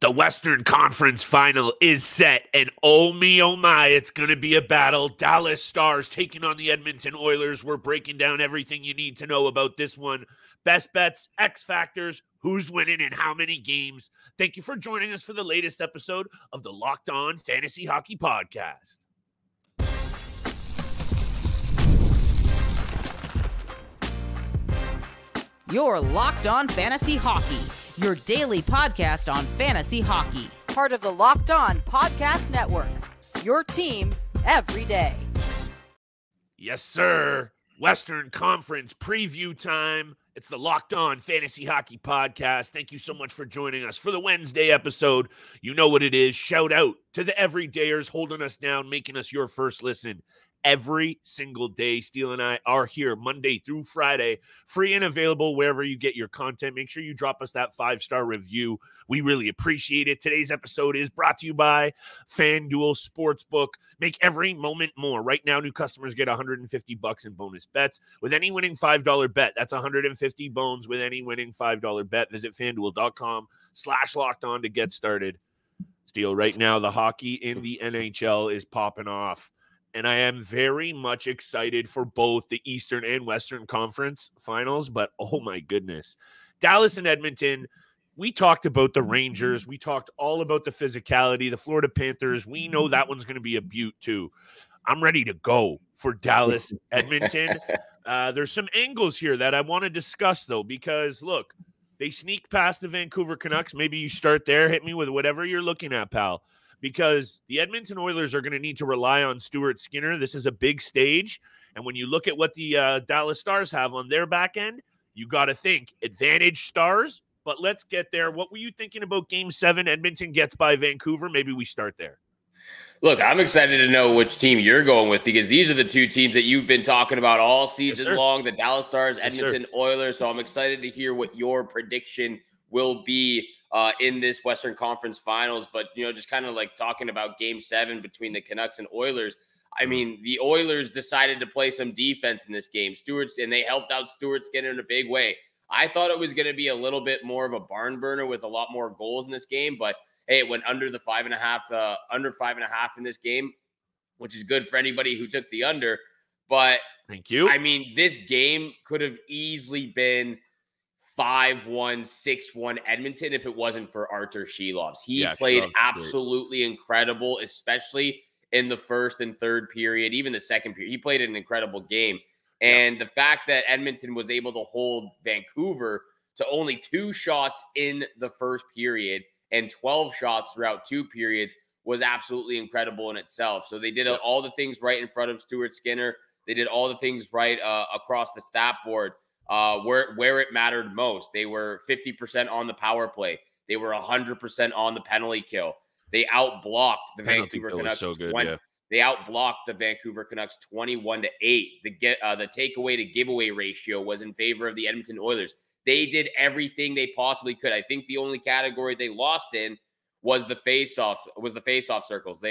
The Western Conference Final is set, and oh me, oh my, it's going to be a battle. Dallas Stars taking on the Edmonton Oilers. We're breaking down everything you need to know about this one. Best bets, X factors, who's winning and how many games. Thank you for joining us for the latest episode of the Locked On Fantasy Hockey Podcast. You're Locked On Fantasy Hockey, your daily podcast on fantasy hockey. Part of the Locked On Podcast Network, your team every day. Yes, sir. Western Conference preview time. It's the Locked On Fantasy Hockey Podcast. Thank you so much for joining us for the Wednesday episode. You know what it is. Shout out to the everydayers holding us down, making us your first listen every single day. Steele and I are here Monday through Friday, free and available wherever you get your content. Make sure you drop us that 5-star review. We really appreciate it. Today's episode is brought to you by FanDuel Sportsbook. Make every moment more. Right now, new customers get $150 in bonus bets with any winning $5 bet. That's 150 bones with any winning $5 bet. Visit FanDuel.com/lockedon to get started. Steele, right now, the hockey in the NHL is popping off. And I am very much excited for both the Eastern and Western Conference finals. But, oh, my goodness. Dallas and Edmonton, we talked about the Rangers. We talked all about the physicality. The Florida Panthers, we know that one's going to be a beaut, too. I'm ready to go for Dallas, Edmonton. There's some angles here that I want to discuss, though, because, look, they sneak past the Vancouver Canucks. Maybe you start there. Hit me with whatever you're looking at, pal. Because the Edmonton Oilers are going to need to rely on Stuart Skinner. This is a big stage. And when you look at what the Dallas Stars have on their back end, you got to think advantage Stars. But let's get there. What were you thinking about Game 7? Edmonton gets by Vancouver. Maybe we start there. Look, I'm excited to know which team you're going with because these are the two teams that you've been talking about all season long, the Dallas Stars, Edmonton Oilers. So I'm excited to hear what your prediction will be in this Western Conference Finals. But, you know, just kind of like talking about Game 7 between the Canucks and Oilers. I mean, the Oilers decided to play some defense in this game. And they helped out Stuart Skinner in a big way. I thought it was going to be a little bit more of a barn burner with a lot more goals in this game. But, hey, it went under the 5.5, under 5.5 in this game, which is good for anybody who took the under. But, thank you. I mean, this game could have easily been 5-1, 6-1 Edmonton if it wasn't for Artur Shelovs. He played absolutely incredible, especially in the first and third period, even the second period. He played an incredible game. And the fact that Edmonton was able to hold Vancouver to only 2 shots in the first period and 12 shots throughout 2 periods was absolutely incredible in itself. So they did all the things right in front of Stuart Skinner. They did all the things right across the stat board. Where it mattered most. They were 50% on the power play. They were 100% on the penalty kill. They outblocked the Vancouver Canucks. They outblocked the Vancouver Canucks 21-8. The takeaway to giveaway ratio was in favor of the Edmonton Oilers. They did everything they possibly could. I think the only category they lost in was the face-off circles.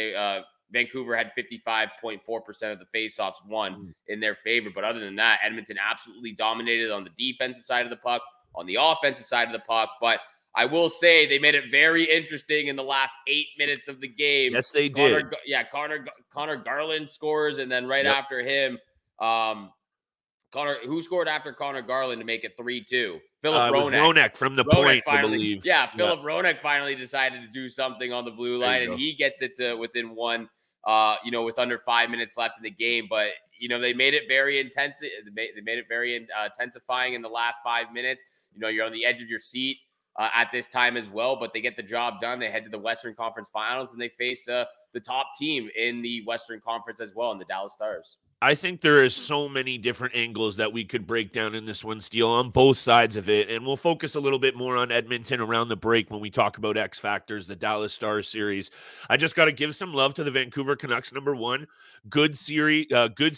Vancouver had 55.4% of the faceoffs won in their favor. But other than that, Edmonton absolutely dominated on the defensive side of the puck, on the offensive side of the puck. But I will say they made it very interesting in the last 8 minutes of the game. Yes, they did. Connor Garland scores, and then after him, who scored after Connor Garland to make it 3-2? Philip Ronek. Ronek from the point, I believe. Yeah, Philip Ronek finally decided to do something on the blue line, and he gets it to within one. With under 5 minutes left in the game. But, they made it very intense. They made it very intensifying in the last 5 minutes. You're on the edge of your seat at this time as well, but they get the job done. They head to the Western Conference Finals, and they face the top team in the Western Conference as well, in the Dallas Stars. I think there is so many different angles that we could break down in this one, Steele, on both sides of it. And we'll focus a little bit more on Edmonton around the break when we talk about X Factors, the Dallas Stars series. I just got to give some love to the Vancouver Canucks, number one. Good series, a good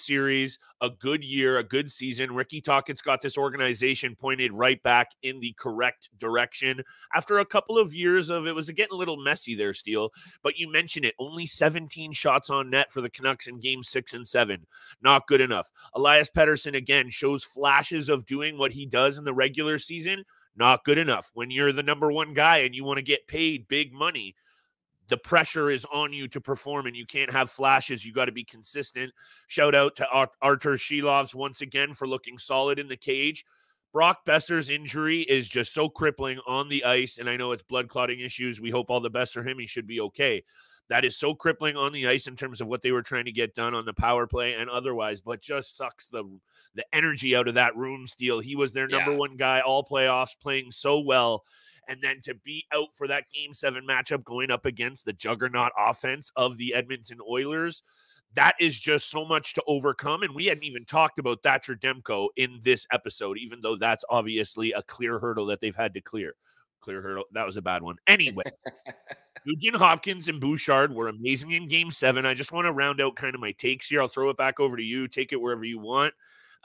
year, a good season. Ricky Tocchet's got this organization pointed right back in the correct direction. After a couple of years of it was getting a little messy there, Steele. But you mentioned it, only 17 shots on net for the Canucks in Game 6 and 7. Not good enough. Elias Pettersson, again, shows flashes of doing what he does in the regular season. Not good enough. When you're the number one guy and you want to get paid big money, the pressure is on you to perform, and you can't have flashes. You got to be consistent. Shout out to Artur Shilovs once again for looking solid in the cage. Brock Boeser's injury is just so crippling on the ice, and I know it's blood clotting issues. We hope all the best for him. He should be okay. That is so crippling on the ice in terms of what they were trying to get done on the power play and otherwise, but just sucks the energy out of that room, Steele. He was their number one guy all playoffs, playing so well. And then to be out for that Game 7 matchup going up against the juggernaut offense of the Edmonton Oilers, that is just so much to overcome. And we hadn't even talked about Thatcher Demko in this episode, even though that's obviously a clear hurdle that they've had to clear. Clear hurdle. That was a bad one. Anyway, Nugent Hopkins and Bouchard were amazing in Game 7. I just want to round out kind of my takes here. I'll throw it back over to you. Take it wherever you want.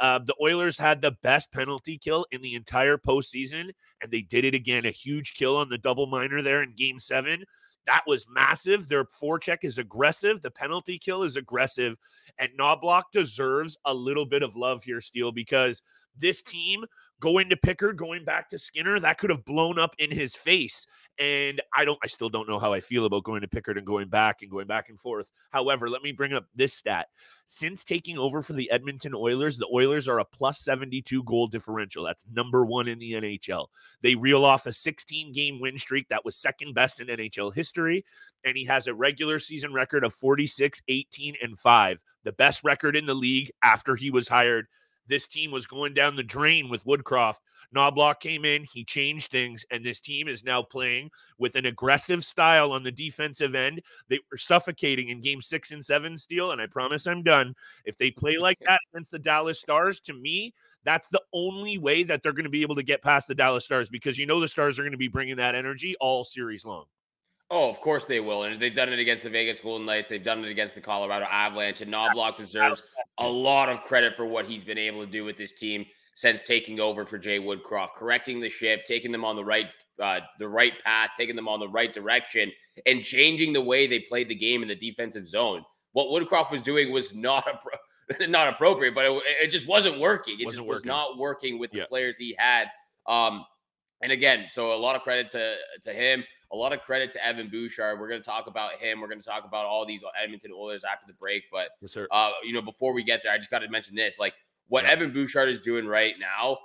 The Oilers had the best penalty kill in the entire postseason, and they did it again. A huge kill on the double minor there in Game 7. That was massive. Their forecheck is aggressive. The penalty kill is aggressive. And Knobloch deserves a little bit of love here, Steele, because this team going to Pickard, going back to Skinner, that could have blown up in his face. And I still don't know how I feel about going to Pickard and going back and forth. However, let me bring up this stat. Since taking over for the Edmonton Oilers, the Oilers are a plus 72 goal differential. That's number one in the NHL. They reel off a 16-game win streak that was second best in NHL history. And he has a regular season record of 46, 18, and 5. The best record in the league after he was hired. This team was going down the drain with Woodcroft. Knobloch came in, he changed things, and this team is now playing with an aggressive style on the defensive end. They were suffocating in Game 6 and 7, Steele, and I promise I'm done. If they play like that against the Dallas Stars, to me, that's the only way that they're going to be able to get past the Dallas Stars, because you know the Stars are going to be bringing that energy all series long. Oh, of course they will. And they've done it against the Vegas Golden Knights. They've done it against the Colorado Avalanche. And Knobloch deserves a lot of credit for what he's been able to do with this team since taking over for Jay Woodcroft, correcting the ship, taking them on the right path, taking them on the right direction, and changing the way they played the game in the defensive zone. What Woodcroft was doing was not appropriate, but it just wasn't working. It just was not working with the players he had. And again, so a lot of credit to him. A lot of credit to Evan Bouchard. We're going to talk about him. We're going to talk about all these Edmonton Oilers after the break. But, before we get there, I just got to mention this. Like, what Evan Bouchard is doing right now,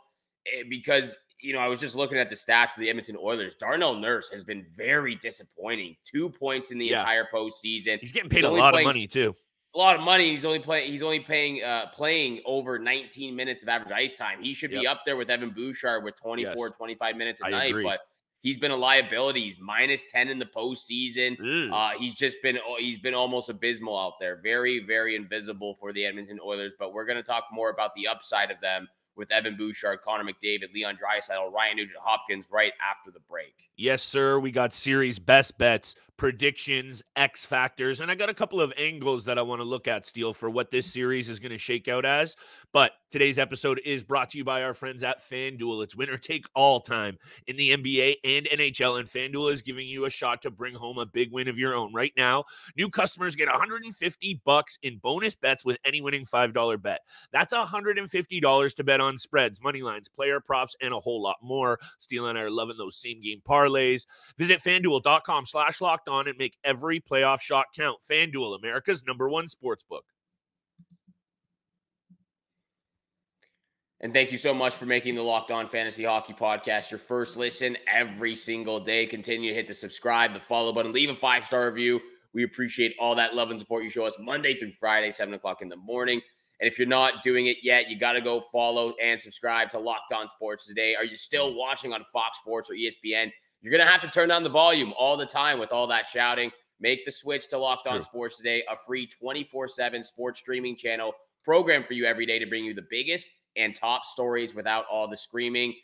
because, I was just looking at the stats for the Edmonton Oilers. Darnell Nurse has been very disappointing. 2 points in the entire postseason. He's getting paid a lot of money, too. A lot of money. He's only playing over 19 minutes of average ice time. He should be up there with Evan Bouchard with 24, 25 minutes a night. Agree. But he's been a liability. He's minus 10 in the postseason. He's been almost abysmal out there. Very, very invisible for the Edmonton Oilers. But we're going to talk more about the upside of them with Evan Bouchard, Connor McDavid, Leon Draisaitl, Ryan Nugent-Hopkins right after the break. Yes, sir. We got series best bets, predictions, X factors, and I got a couple of angles that I want to look at, Steele, for what this series is going to shake out as. But today's episode is brought to you by our friends at FanDuel. It's winner take all time in the NBA and NHL, and FanDuel is giving you a shot to bring home a big win of your own. Right now, new customers get $150 in bonus bets with any winning $5 bet. That's $150 to bet on spreads, money lines, player props, and a whole lot more. Steele and I are loving those same game parlays. Visit FanDuel.com/lockedon and make every playoff shot count. FanDuel, America's #1 sportsbook. And thank you so much for making the Locked On Fantasy Hockey Podcast your first listen every single day. Continue to hit the subscribe, the follow button, leave a 5-star review. We appreciate all that love and support you show us Monday through Friday, 7 o'clock in the morning. And if you're not doing it yet, you got to go follow and subscribe to Locked On Sports Today. Are you still watching on Fox Sports or ESPN? You're going to have to turn down the volume all the time with all that shouting. Make the switch to Locked On Sports Today, a free 24/7 sports streaming channel program for you every day to bring you the biggest and top stories without all the screaming.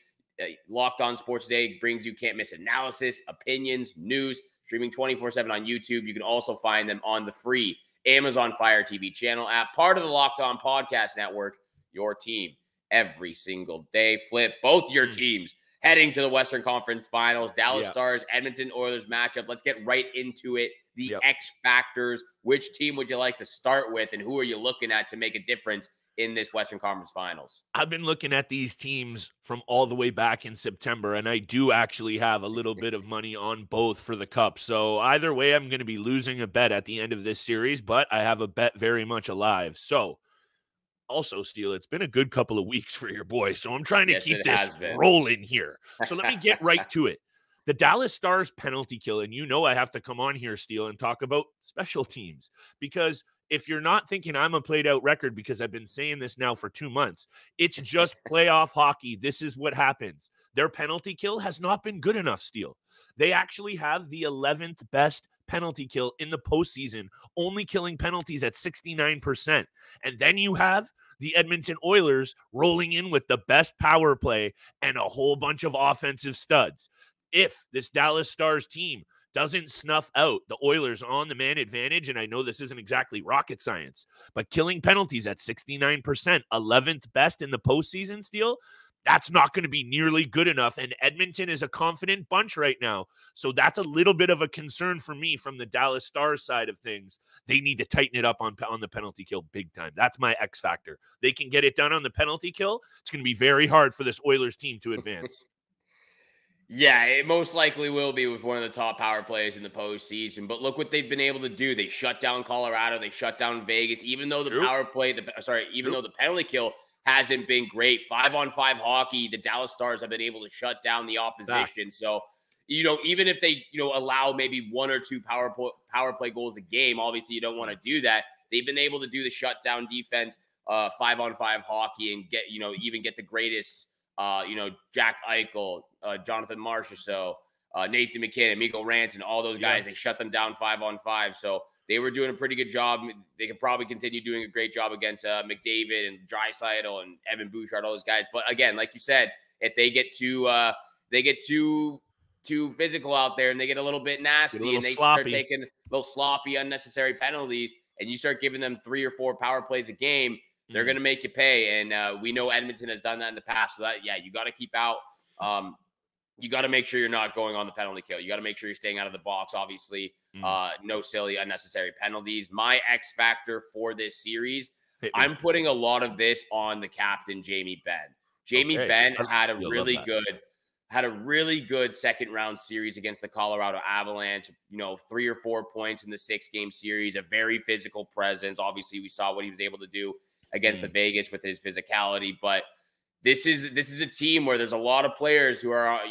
Locked On Sports Today brings you can't miss analysis, opinions, news, streaming 24/7 on YouTube. You can also find them on the free Amazon Fire TV channel app, part of the Locked On Podcast Network, your team every single day. Flip, both your teams heading to the Western Conference Finals. Dallas Stars, Edmonton Oilers matchup. Let's get right into it. The X factors. Which team would you like to start with, and who are you looking at to make a difference in this Western Conference Finals. I've been looking at these teams from all the way back in September, and I do actually have a little bit of money on both for the Cup. So either way, I'm going to be losing a bet at the end of this series, but I have a bet very much alive. So also, Steele, it's been a good couple of weeks for your boy, so I'm trying to keep this rolling here. So let me get right to it. The Dallas Stars penalty kill, and you know I have to come on here, Steele, and talk about special teams, because if you're not thinking I'm a played-out record because I've been saying this now for 2 months, it's just playoff hockey. This is what happens. Their penalty kill has not been good enough, Steele. They actually have the 11th best penalty kill in the postseason, only killing penalties at 69%. And then you have the Edmonton Oilers rolling in with the best power play and a whole bunch of offensive studs. If this Dallas Stars team doesn't snuff out the Oilers on the man advantage, and I know this isn't exactly rocket science, but killing penalties at 69%, 11th best in the postseason, Steele, that's not going to be nearly good enough. And Edmonton is a confident bunch right now. So that's a little bit of a concern for me from the Dallas Stars side of things. They need to tighten it up on the penalty kill big time. That's my X factor. They can get it done on the penalty kill. It's going to be very hard for this Oilers team to advance. Yeah, it most likely will be with one of the top power plays in the postseason. But look what they've been able to do. They shut down Colorado. They shut down Vegas. Even though the power play, though the penalty kill hasn't been great. 5-on-5 hockey, the Dallas Stars have been able to shut down the opposition. So, even if they, allow maybe 1 or 2 power play goals a game, obviously you don't want to do that. They've been able to do the shutdown defense, 5-on-5 hockey, and get, even get the greatest, Jack Eichel, Jonathan Marchessault, Nathan McKinnon, Mikko Rantanen, all those guys, they shut them down 5-on-5. So they were doing a pretty good job. They could probably continue doing a great job against McDavid and Draisaitl and Evan Bouchard, all those guys. But again, like you said, if they get too physical out there and they get a little bit nasty and they start taking those sloppy, unnecessary penalties, and you start giving them 3 or 4 power plays a game, they're going to make you pay. And we know Edmonton has done that in the past. So you got to keep out. You got to make sure you're not going on the penalty kill. You got to make sure you're staying out of the box, obviously. No silly, unnecessary penalties. My X factor for this series, I'm putting a lot of this on the captain, Jamie Benn. Jamie Benn had a really good second round series against the Colorado Avalanche. 3 or 4 points in the 6-game series, a very physical presence. Obviously, we saw what he was able to do against the Vegas with his physicality, but this is a team where there's a lot of players who are,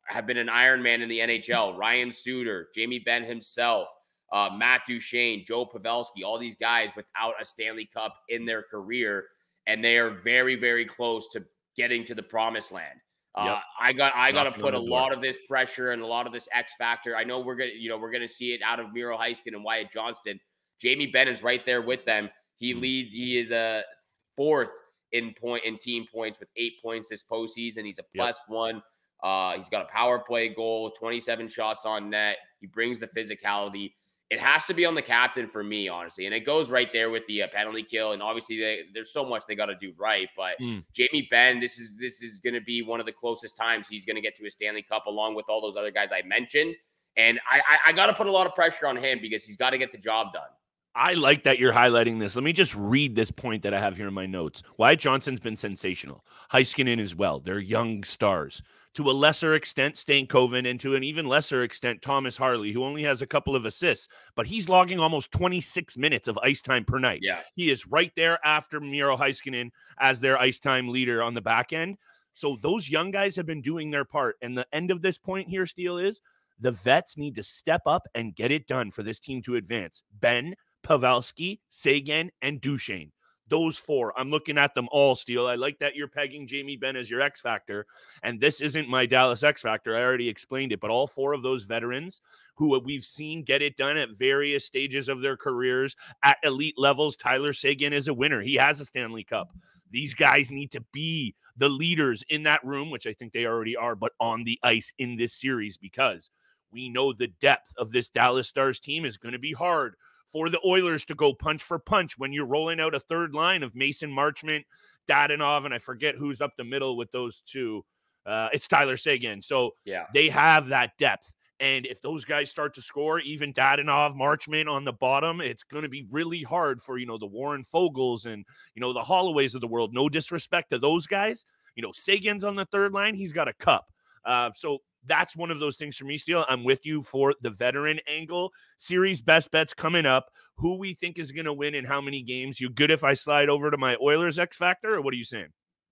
have been an Iron Man in the NHL. Ryan Suter, Jamie Benn himself, Matt Duchene, Joe Pavelski, all these guys without a Stanley Cup in their career, and they are very, very close to getting to the promised land. I got to put a lot of this pressure and a lot of this X factor. I know we're gonna see it out of Miro Heiskanen and Wyatt Johnston. Jamie Benn is right there with them. He leads. He is a 4th in team points with 8 points this postseason. He's a +1. He's got a power play goal, 27 shots on net. He brings the physicality. It has to be on the captain for me, honestly. And it goes right there with the penalty kill. And obviously there's so much they got to do right. But Jamie Benn, this is going to be one of the closest times he's going to get to a Stanley Cup, along with all those other guys I mentioned. And I got to put a lot of pressure on him because he's got to get the job done. I like that you're highlighting this. Let me just read this point that I have here in my notes. Wyatt Johnston's been sensational. Heiskanen as well. They're young stars. To a lesser extent, Stankoven, and to an even lesser extent, Thomas Harley, who only has a couple of assists, but he's logging almost 26 minutes of ice time per night. Yeah. He is right there after Miro Heiskanen as their ice time leader on the back end. So those young guys have been doing their part. And the end of this point here, Steele, is the vets need to step up and get it done for this team to advance. Benn, Pavelski, Seguin, and Duchene. Those 4. I'm looking at them all, Steele. I like that you're pegging Jamie Benn as your X factor. And this isn't my Dallas X factor. I already explained it. But all 4 of those veterans who we've seen get it done at various stages of their careers at elite levels. Tyler Seguin is a winner. He has a Stanley Cup. These guys need to be the leaders in that room, which I think they already are, but on the ice in this series, because we know the depth of this Dallas Stars team is going to be hard for the Oilers to go punch for punch when you're rolling out a third line of Mason Marchment, Dadonov, and I forget who's up the middle with those 2. It's Tyler Seguin. So they have that depth. And if those guys start to score, even Dadonov, Marchment on the bottom, it's going to be really hard for, the Warren Fogels and, the Holloways of the world. No disrespect to those guys. Sagan's on the third line. He's got a cup. So that's one of those things for me, Steele. I'm with you for the veteran angle. Series best bets coming up. Who we think is going to win and how many games. You good if I slide over to my Oilers X Factor, or what are you saying?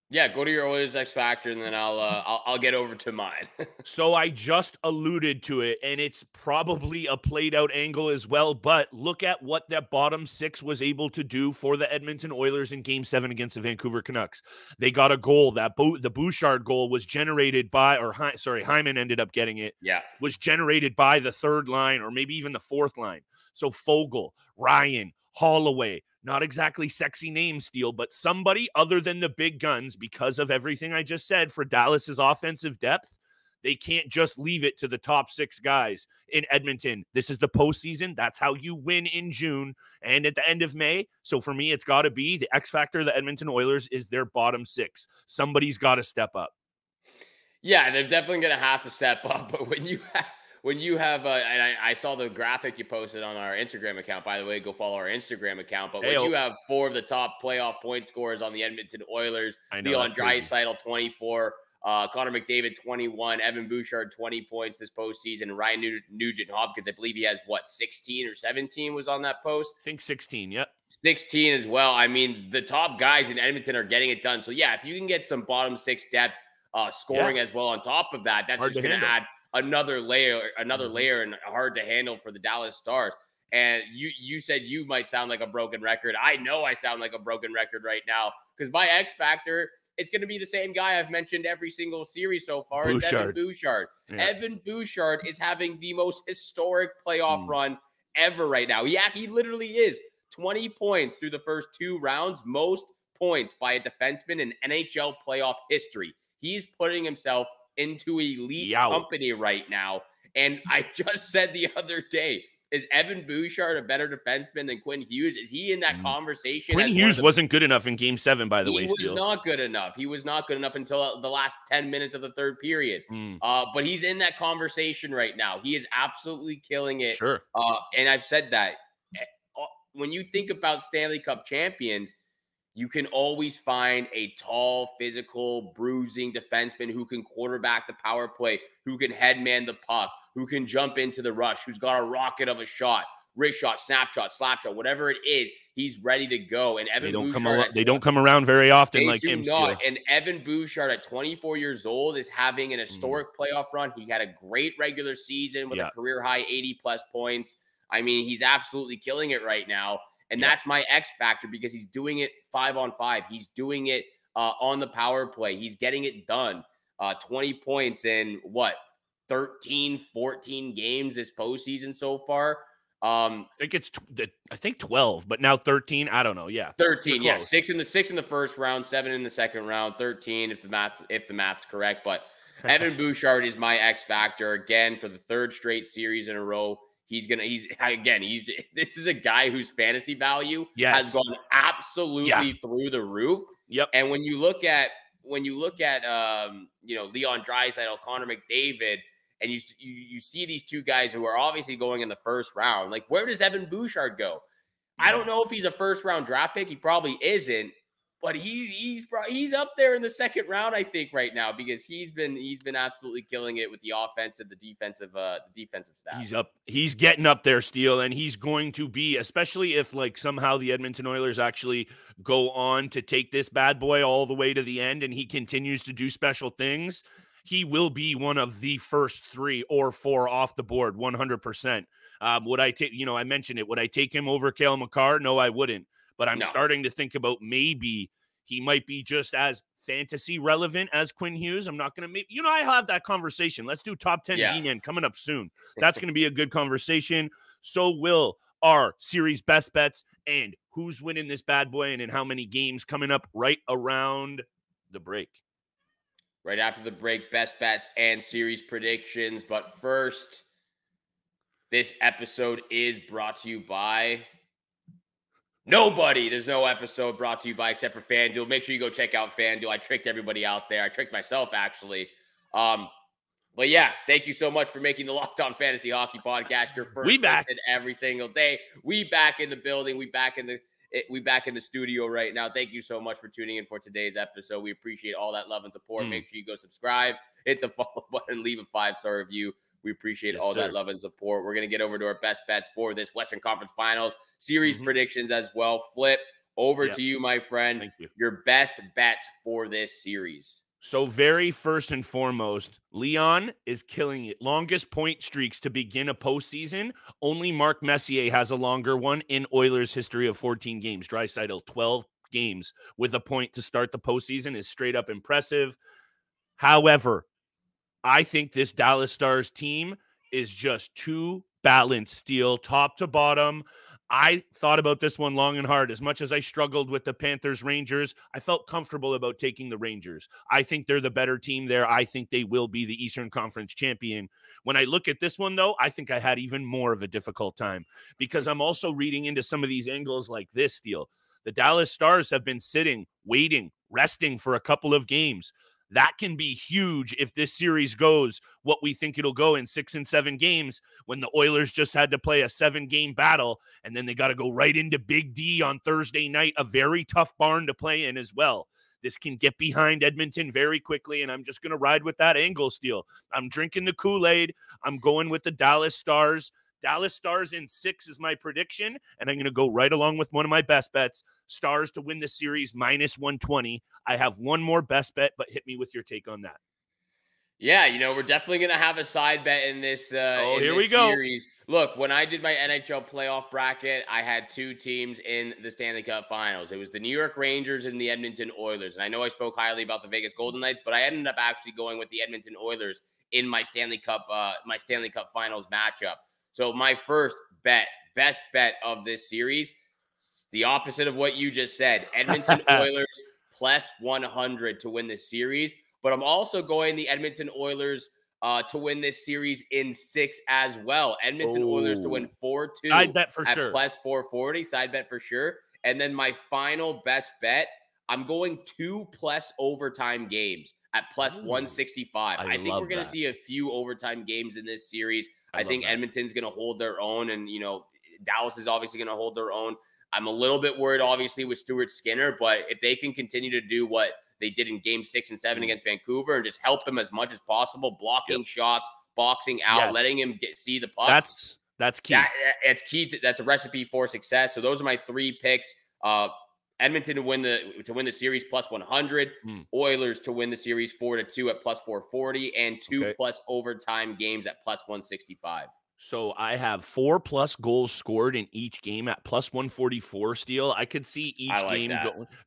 Yeah, go to your Oilers X Factor, and then I'll get over to mine. So I just alluded to it, and it's probably a played-out angle as well, but look at what that bottom six was able to do for the Edmonton Oilers in Game 7 against the Vancouver Canucks. They got a goal. The Bouchard goal was generated by, Hyman ended up getting it. Yeah. Was generated by the third line or maybe even the fourth line. So Fogel, Ryan, Holloway, not exactly sexy names, Steele, but somebody other than the big guns, because of everything I just said for Dallas's offensive depth, they can't just leave it to the top six guys in Edmonton. This is the postseason. That's how you win in June and at the end of May. So for me, it's got to be the X factor. The Edmonton Oilers is their bottom six. Somebody's got to step up. Yeah, they're definitely going to have to step up. But when you have, and I saw the graphic you posted on our Instagram account, by the way, go follow our Instagram account. But when you have four of the top playoff point scorers on the Edmonton Oilers, Leon Draisaitl, 24, Connor McDavid, 21, Evan Bouchard, 20 points this postseason, Ryan Nugent-Hopkins, I believe he has, 16 or 17 was on that post? I think 16, yep. 16 as well. I mean, the top guys in Edmonton are getting it done. So, yeah, if you can get some bottom six depth scoring as well on top of that, that's just going to add another layer and hard to handle for the Dallas Stars. And you said you might sound like a broken record. I know I sound like a broken record right now because my X factor, it's going to be the same guy I've mentioned every single series so far. It's Evan Bouchard. Yeah. Evan Bouchard is having the most historic playoff run ever right now. Yeah, he literally is. 20 points through the first two rounds, most points by a defenseman in NHL playoff history. He's putting himself into elite company right now. And I just said the other day, is Evan Bouchard a better defenseman than Quinn Hughes? Is he in that conversation? Quinn Hughes wasn't good enough in Game 7, by the way. He was not good enough. He was not good enough until the last 10 minutes of the third period. But he's in that conversation right now. He is absolutely killing it. Sure. And I've said that. When you think about Stanley Cup champions, you can always find a tall, physical, bruising defenseman who can quarterback the power play, who can headman the puck, who can jump into the rush, who's got a rocket of a shot, wrist shot, snapshot, slap shot, whatever it is, he's ready to go. And Evan Bouchard, they don't come around very often like him. And Evan Bouchard at 24 years old is having an historic playoff run. He had a great regular season with a career high 80+ points. I mean, he's absolutely killing it right now. And that's my X factor because he's doing it 5-on-5. He's doing it on the power play. He's getting it done. 20 points in 13, 14 games this postseason so far. I think 12, but now 13. I don't know. Yeah, 13. Yeah, six in the first round, 7 in the second round, 13 if the math's correct. But Evan Bouchard is my X factor again for the third straight series in a row. This is a guy whose fantasy value has gone absolutely through the roof. Yep. And when you look at Leon Draisaitl, Connor McDavid, and you see these two guys who are obviously going in the first round, like where does Evan Bouchard go? I don't know if he's a first round draft pick. He probably isn't, but he's up there in the second round, I think, right now because he's been absolutely killing it with the offensive, the defensive staff. He's getting up there, Steele, and he's going to be, especially if somehow the Edmonton Oilers actually go on to take this bad boy all the way to the end, and he continues to do special things. He will be one of the first 3 or 4 off the board, 100%. Would I take? I mentioned it. Would I take him over Cale Makar? No, I wouldn't. But I'm starting to think about maybe he might be just as fantasy relevant as Quinn Hughes. I'm not going to I have that conversation. Let's do top 10 DN coming up soon. That's going to be a good conversation. So will our series best bets and who's winning this bad boy and in how many games coming up right around the break. Right after the break, best bets and series predictions. But first, this episode is brought to you by nobody. There's no episode brought to you by except for FanDuel. Make sure you go check out FanDuel. I tricked everybody out there. I tricked myself, actually. But yeah, thank you so much for making the Locked On Fantasy Hockey Podcast your first listen every single day. We back in the building. We back in the studio right now. Thank you so much for tuning in for today's episode. We appreciate all that love and support. Make sure you go subscribe, hit the follow button, leave a 5-star review. We appreciate all that love and support. We're going to get over to our best bets for this Western Conference Finals series predictions as well. Flip, over to you, my friend. Thank you. Your best bets for this series. So very first and foremost, Leon is killing it. Longest point streaks to begin a postseason. Only Mark Messier has a longer one in Oilers' history of 14 games. Draisaitl, 12 games with a point to start the postseason is straight up impressive. However, I think this Dallas Stars team is just too balanced, Steele, top to bottom. I thought about this one long and hard. As much as I struggled with the Panthers-Rangers, I felt comfortable about taking the Rangers. I think they're the better team there. I think they will be the Eastern Conference champion. When I look at this one, though, I think I had even more of a difficult time because I'm also reading into some of these angles like this, Steele. The Dallas Stars have been sitting, waiting, resting for a couple of games. That can be huge if this series goes what we think it'll go in 6 and 7 games when the Oilers just had to play a 7-game battle and then they got to go right into Big D on Thursday night, a very tough barn to play in as well. This can get behind Edmonton very quickly, and I'm just going to ride with that angle, Steele. I'm drinking the Kool-Aid. I'm going with the Dallas Stars. Dallas Stars in 6 is my prediction, and I'm going to go right along with one of my best bets. Stars to win the series -120. I have one more best bet, but hit me with your take on that. Yeah, we're definitely going to have a side bet in this here we go. Series. Look, when I did my NHL playoff bracket, I had 2 teams in the Stanley Cup Finals. It was the New York Rangers and the Edmonton Oilers. And I know I spoke highly about the Vegas Golden Knights, but I ended up actually going with the Edmonton Oilers in my Stanley Cup Finals matchup. So my best bet of this series, the opposite of what you just said. Edmonton Oilers +100 to win this series. But I'm also going the Edmonton Oilers to win this series in 6 as well. Edmonton Oilers to win 4-2. Side bet for sure. +440. Side bet for sure. And then my final best bet, I'm going 2+ overtime games at +165. I think we're going to see a few overtime games in this series. I think Edmonton's going to hold their own, and Dallas is obviously going to hold their own. I'm a little bit worried, obviously, with Stuart Skinner, but if they can continue to do what they did in Game 6 and 7 against Vancouver and just help him as much as possible, blocking shots, boxing out, letting him see the puck. That's key. It's key. That's a recipe for success. So those are my 3 picks. Edmonton to win the series +100, Oilers to win the series 4-2 at +440, and 2+ overtime games at +165. So I have 4+ goals scored in each game at +144, Steele. I could see each game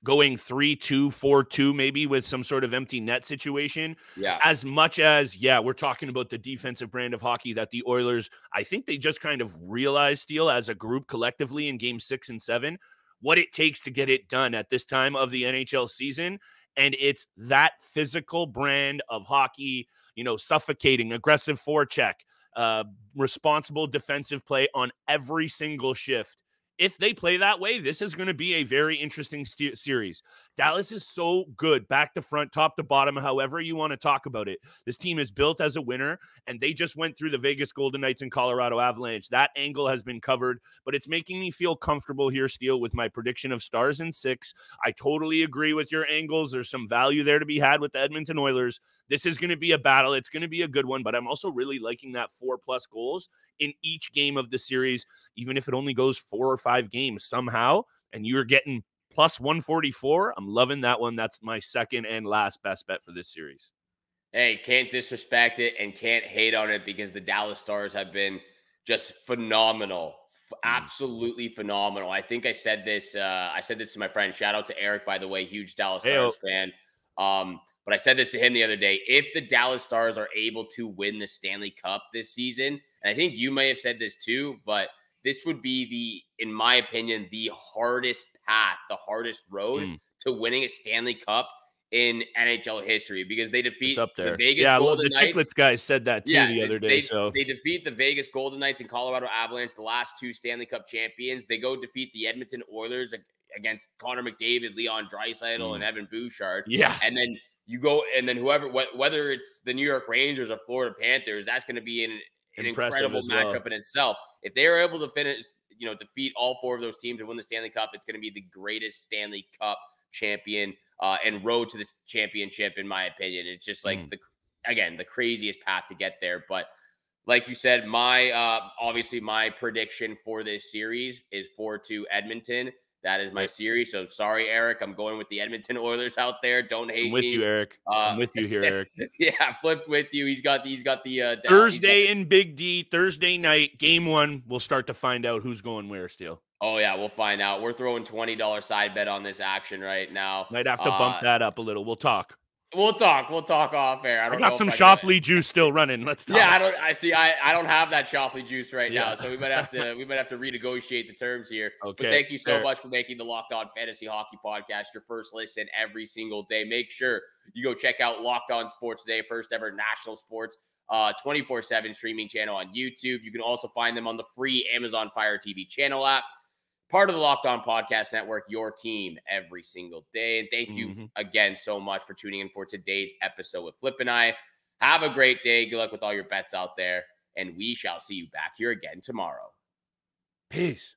going 3-2, 4-2, maybe with some sort of empty net situation. Yeah. As much as, we're talking about the defensive brand of hockey that the Oilers, I think they just kind of realized, Steele, as a group collectively in Game 6 and 7, what it takes to get it done at this time of the NHL season. And it's that physical brand of hockey, suffocating, aggressive forecheck, responsible defensive play on every single shift. If they play that way, this is going to be a very interesting series. Dallas is so good, back to front, top to bottom, however you want to talk about it. This team is built as a winner, and they just went through the Vegas Golden Knights and Colorado Avalanche. That angle has been covered, but it's making me feel comfortable here, Steele, with my prediction of Stars in 6. I totally agree with your angles. There's some value there to be had with the Edmonton Oilers. This is going to be a battle. It's going to be a good one, but I'm also really liking that 4+ goals in each game of the series, even if it only goes 4 or 5 games somehow, and you're getting +144. I'm loving that one. That's my second and last best bet for this series. Hey, can't disrespect it and can't hate on it because the Dallas Stars have been just phenomenal. Absolutely phenomenal. I think I said this to my friend. Shout out to Eric, by the way, huge Dallas Stars fan. But I said this to him the other day. If the Dallas Stars are able to win the Stanley Cup this season, and I think you may have said this too, but this would be in my opinion, the hardest path, the hardest road to winning a Stanley Cup in NHL history because they defeat the Vegas Golden Knights. The Chicklets guys said that too the other day. They defeat the Vegas Golden Knights and Colorado Avalanche, the last 2 Stanley Cup champions. They go defeat the Edmonton Oilers against Connor McDavid, Leon Draisaitl, and Evan Bouchard. Yeah. And then you go, and then whether it's the New York Rangers or Florida Panthers, that's going to be an incredible matchup in itself. If they are able to finish, defeat all 4 of those teams and win the Stanley Cup, it's going to be the greatest Stanley Cup champion and road to this championship, in my opinion. It's just like the craziest path to get there. But like you said, obviously my prediction for this series is 4-2 Edmonton. That is my series. So sorry, Eric. I'm going with the Edmonton Oilers out there. Don't hate me. I'm with you, Eric. I'm with you here, Eric. Yeah, Flip's with you. He's got the Thursday in Big D, Thursday night, game 1. We'll start to find out who's going where, Steele. Oh, yeah, we'll find out. We're throwing $20 side bet on this action right now. Might have to bump that up a little. We'll talk. We'll talk off air. I got some Shoffley juice still running. Let's talk. Yeah, I don't have that Shoffley juice right now, so we might have to renegotiate the terms here. Okay. But thank you so much for making the Locked On Fantasy Hockey Podcast your first listen every single day. Make sure you go check out Locked On Sports Today, first ever national sports 24/7 streaming channel on YouTube. You can also find them on the free Amazon Fire TV channel app. Part of the Locked On Podcast Network, your team every single day. And thank you again so much for tuning in for today's episode with Flip and I. Have a great day. Good luck with all your bets out there. And we shall see you back here again tomorrow. Peace.